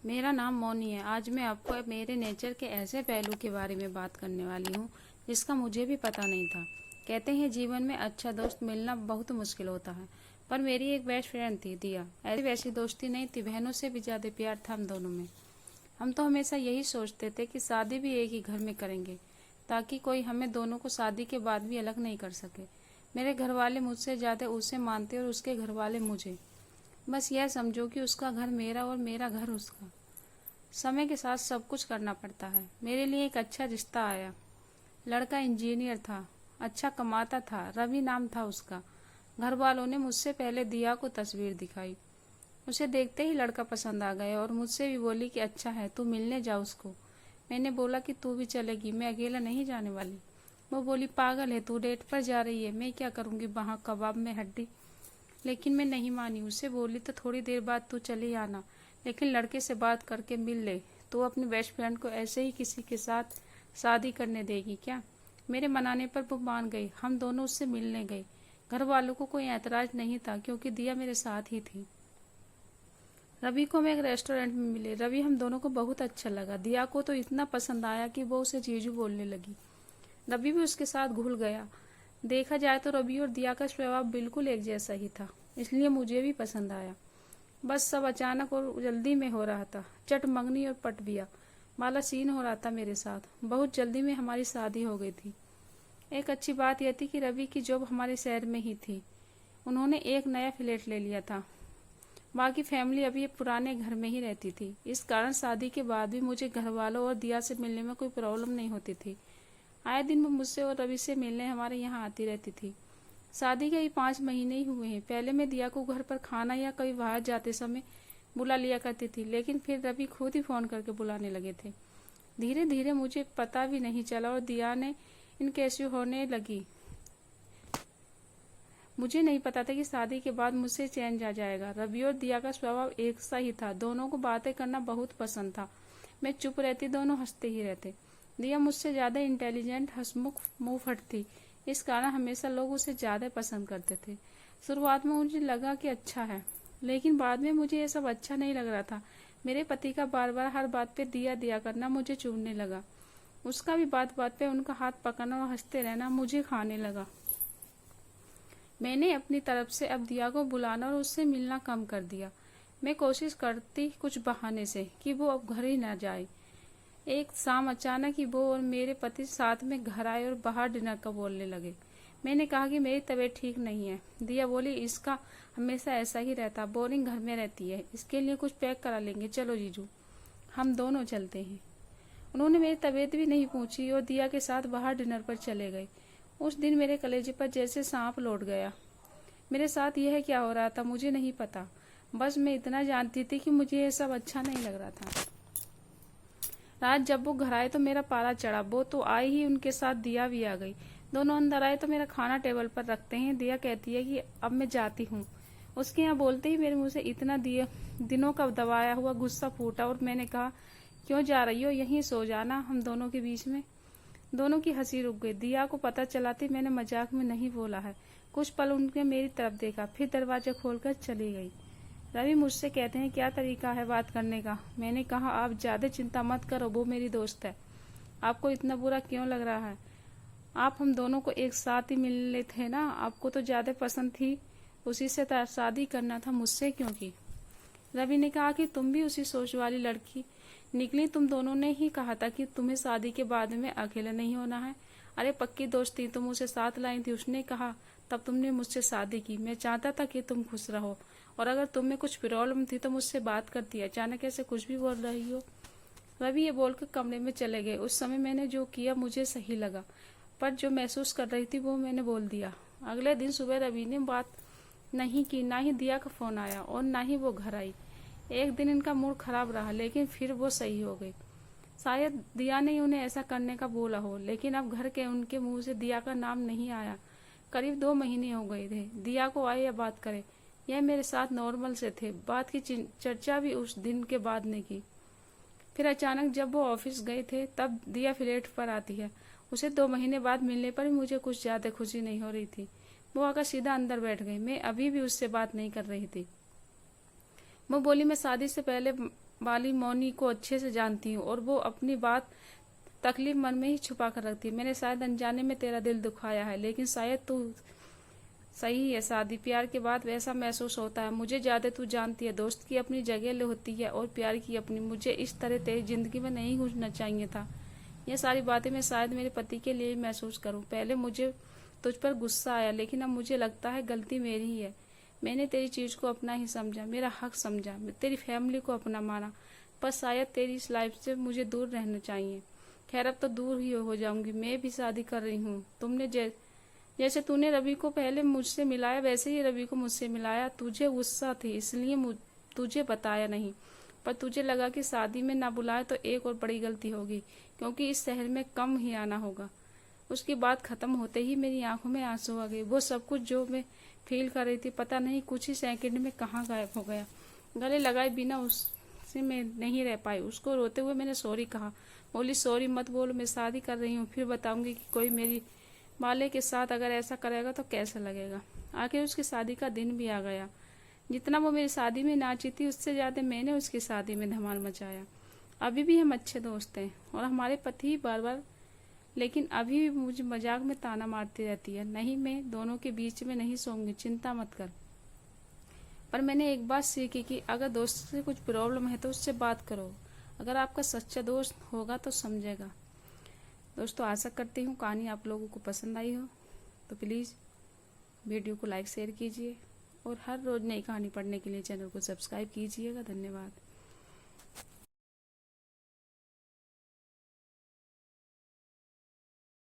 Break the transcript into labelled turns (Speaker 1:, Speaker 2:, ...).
Speaker 1: मेरा नाम मौनी है। आज मैं आपको मेरे नेचर के ऐसे पहलू के बारे में बात करने वाली हूँ जिसका मुझे भी पता नहीं था। कहते हैं जीवन में अच्छा दोस्त मिलना बहुत मुश्किल होता है, पर मेरी एक बेस्ट फ्रेंड थी दिया। ऐसी वैसी दोस्ती नहीं थी, बहनों से भी ज्यादा प्यार था हम दोनों में। हम तो हमेशा यही सोचते थे कि शादी भी एक ही घर में करेंगे ताकि कोई हमें दोनों को शादी के बाद भी अलग नहीं कर सके। मेरे घर वाले मुझसे ज्यादा उसे मानते और उसके घर वाले मुझे। बस यह समझो कि उसका घर मेरा और मेरा घर उसका। समय के साथ सब कुछ करना पड़ता है। मेरे लिए एक अच्छा रिश्ता आया। लड़का इंजीनियर था, अच्छा कमाता था, रवि नाम था उसका। घर वालों ने मुझसे पहले दिया को तस्वीर दिखाई। उसे देखते ही लड़का पसंद आ गया और मुझसे भी बोली कि अच्छा है, तू मिलने जा उसको। मैंने बोला कि तू भी चलेगी, मैं अकेला नहीं जाने वाली। वो बोली पागल है तू, डेट पर जा रही है, मैं क्या करूंगी वहाँ कबाब में हड्डी। लेकिन मैं नहीं मानी। उसे बोली तो थोड़ी देर बाद तू चली आना, लेकिन लड़के से बात करके मिल ले। तू अपनी बेस्ट फ्रेंड को ऐसे ही किसी के साथ शादी करने देगी क्या? मेरे मनाने पर वो मान गई। हम दोनों उससे मिलने गए। घर वालों को कोई ऐतराज नहीं था क्योंकि दिया मेरे साथ ही थी। रवि को हम एक रेस्टोरेंट में मिले। रवि हम दोनों को बहुत अच्छा लगा। दिया को तो इतना पसंद आया कि वो उसे जीजू बोलने लगी। रवि भी उसके साथ घुल गया। देखा जाए तो रवि और दिया का स्वभाव बिल्कुल एक जैसा ही था, इसलिए मुझे भी पसंद आया। बस सब अचानक और जल्दी में हो रहा था। चट मंगनी और पटविया वाला सीन हो रहा था मेरे साथ। बहुत जल्दी में हमारी शादी हो गई थी। एक अच्छी बात यह थी कि रवि की जॉब हमारे शहर में ही थी। उन्होंने एक नया फ्लैट ले लिया था। बाकी फैमिली अभी पुराने घर में ही रहती थी। इस कारण शादी के बाद भी मुझे घर वालों और दिया से मिलने में कोई प्रॉब्लम नहीं होती थी। आए दिन वो मुझसे और रवि से मिलने हमारे यहाँ आती रहती थी। शादी के ही 5 महीने ही हुए हैं। पहले मैं दिया को घर पर खाना या कभी बाहर जाते समय बुला लिया करती थी, लेकिन फिर रवि खुद ही फोन करके बुलाने लगे थे। धीरे धीरे मुझे पता भी नहीं चला और दिया ने इन कैसे होने लगी। मुझे नहीं पता था कि शादी के बाद मुझसे चैन जा जाएगा। रवि और दिया का स्वभाव एक सा ही था। दोनों को बातें करना बहुत पसंद था। मैं चुप रहती, दोनों हंसते ही रहते। दिया मुझसे ज्यादा इंटेलिजेंट, हंसमुख, मुंहफट थी। इस कारण हमेशा लोग उसे ज्यादा पसंद करते थे। शुरुआत में मुझे लगा कि अच्छा है, लेकिन बाद में मुझे ये सब अच्छा नहीं लग रहा था। मेरे पति का बार बार हर बात पे दिया दिया करना मुझे चुभने लगा। उसका भी बात बात पे उनका हाथ पकड़ना और हंसते रहना मुझे खाने लगा। मैंने अपनी तरफ से अब दिया को बुलाना और उससे मिलना कम कर दिया। मैं कोशिश करती कुछ बहाने से कि वो अब घर ही न जाए। एक शाम अचानक ही वो और मेरे पति साथ में घर आए और बाहर डिनर का बोलने लगे। मैंने कहा कि मेरी तबीयत ठीक नहीं है। दिया बोली इसका हमेशा ऐसा ही रहता, बोरिंग घर में रहती है, इसके लिए कुछ पैक करा लेंगे, चलो जीजू हम दोनों चलते हैं। उन्होंने मेरी तबीयत भी नहीं पूछी और दिया के साथ बाहर डिनर पर चले गए। उस दिन मेरे कलेजे पर जैसे सांप लौट गया। मेरे साथ यह क्या हो रहा था मुझे नहीं पता। बस मैं इतना जानती थी कि मुझे ये सब अच्छा नहीं लग रहा था। रात जब वो घर आए तो मेरा पारा चढ़ा। वो तो आए ही, उनके साथ दिया भी आ गई। दोनों अंदर आए तो मेरा खाना टेबल पर रखते हैं। दिया कहती है कि अब मैं जाती हूँ। उसके यहाँ बोलते ही मेरे मुंह से इतना दिनों का दबाया हुआ गुस्सा फूटा और मैंने कहा क्यों जा रही हो, यहीं सो जाना हम दोनों के बीच में। दोनों की हंसी रुक गई। दिया को पता चला थी मैंने मजाक में नहीं बोला है। कुछ पल उनने मेरी तरफ देखा, फिर दरवाजा खोलकर चली गई। रवि मुझसे कहते हैं क्या तरीका है बात करने का। मैंने कहा आप ज्यादा चिंता मत करो, वो मेरी दोस्त है। आपको इतना बुरा क्यों लग रहा है? आप हम दोनों को एक साथ ही मिलने थे ना, आपको तो ज्यादा पसंद थी, उसी से शादी करना था, मुझसे क्यों की? रवि ने कहा कि तुम भी उसी सोच वाली लड़की निकली। तुम दोनों ने ही कहा था कि तुम्हें शादी के बाद में अकेला नहीं होना है। अरे पक्की दोस्त थी, तुम उसे साथ लाई थी, उसने कहा तब तुमने मुझसे शादी की। मैं चाहता था कि तुम खुश रहो, और अगर तुम्हें कुछ प्रॉब्लम थी तो मुझसे बात करती। अचानक ऐसे कुछ भी बोल रही हो? रवि ये बोलकर कमरे में चले गए। उस समय मैंने जो किया मुझे सही लगा, पर जो महसूस कर रही थी वो मैंने बोल दिया। अगले दिन सुबह रवि ने बात नहीं की, ना ही दिया का फोन आया और ना ही वो घर आई। एक दिन इनका मूड खराब रहा, लेकिन फिर वो सही हो गई। शायद दिया ने उन्हें ऐसा करने का बोला हो, लेकिन अब घर के उनके मुंह से दिया का नाम नहीं आया। करीब 2 महीने हो गए थे। दिया को आए या बात करे, यह मेरे साथ नॉर्मल से थे। बात की चर्चा भी उस दिन के बाद ने की। फिर अचानक जब वो ऑफिस गए थे तब दिया फ्लैट पर आती है। उसे 2 महीने बाद मिलने पर भी मुझे कुछ ज्यादा खुशी नहीं हो रही थी। वो आकर सीधा अंदर बैठ गई। मैं अभी भी उससे बात नहीं कर रही थी। वो बोली मैं शादी से पहले वाली मौनी को अच्छे से जानती हूँ और वो अपनी बात तकलीफ मन में ही छुपा कर रखती है। मैंने शायद अनजाने में तेरा दिल दुखाया है, लेकिन शायद तू सही है। शादी प्यार के बाद वैसा महसूस होता है। मुझे ज्यादा तू जानती है। दोस्त की अपनी जगह होती है और प्यार की अपनी। मुझे इस तरह तेरी जिंदगी में नहीं घुसना चाहिए था। ये सारी बातें मैं शायद मेरे पति के लिए महसूस करूं। पहले मुझे तुझ पर गुस्सा आया, लेकिन अब मुझे लगता है गलती मेरी ही है। मैंने तेरी चीज को अपना ही समझा, मेरा हक समझा, तेरी फैमिली को अपना माना। पर शायद तेरी इस लाइफ से मुझे दूर रहना चाहिए। खैर, अब तो दूर ही हो जाऊंगी। मैं भी शादी कर रही हूँ। तुमने जैसे तूने रवि को पहले मुझसे मिलाया, वैसे ही रवि को मुझसे मिलाया। तुझे गुस्सा थी, इसलिए तुझे बताया नहीं। पर तुझे लगा कि शादी में ना बुलाए तो एक और बड़ी गलती होगी, क्योंकि इस शहर में कम ही आना होगा। उसकी बात खत्म होते ही मेरी आंखों में आंसू आ गए। वो सब कुछ जो मैं फील कर रही थी, पता नहीं कुछ ही सेकंड में कहाँ गायब हो गया। गले लगाए बिना उससे मैं नहीं रह पाई। उसको रोते हुए मैंने सॉरी कहा। बोली, सॉरी मत बोलो, मैं शादी कर रही हूँ, फिर बताऊंगी कि कोई मेरी वाले के साथ अगर ऐसा करेगा तो कैसा लगेगा। आखिर उसकी शादी का दिन भी आ गया। जितना वो मेरी शादी में नाची थी, उससे ज्यादा मैंने उसकी शादी में धमाल मचाया। अभी भी हम अच्छे दोस्त हैं और हमारे पति बार बार, लेकिन अभी भी मुझे मजाक में ताना मारती रहती है। नहीं, मैं दोनों के बीच में नहीं सोऊंगी, चिंता मत कर। पर मैंने एक बात सीखी कि अगर दोस्त से कुछ प्रॉब्लम है तो उससे बात करो। अगर आपका सच्चा दोस्त होगा तो समझेगा। दोस्तों, आशा करती हूँ कहानी आप लोगों को पसंद आई हो। तो प्लीज़ वीडियो को लाइक शेयर कीजिए और हर रोज़ नई कहानी पढ़ने के लिए चैनल को सब्सक्राइब कीजिएगा। धन्यवाद।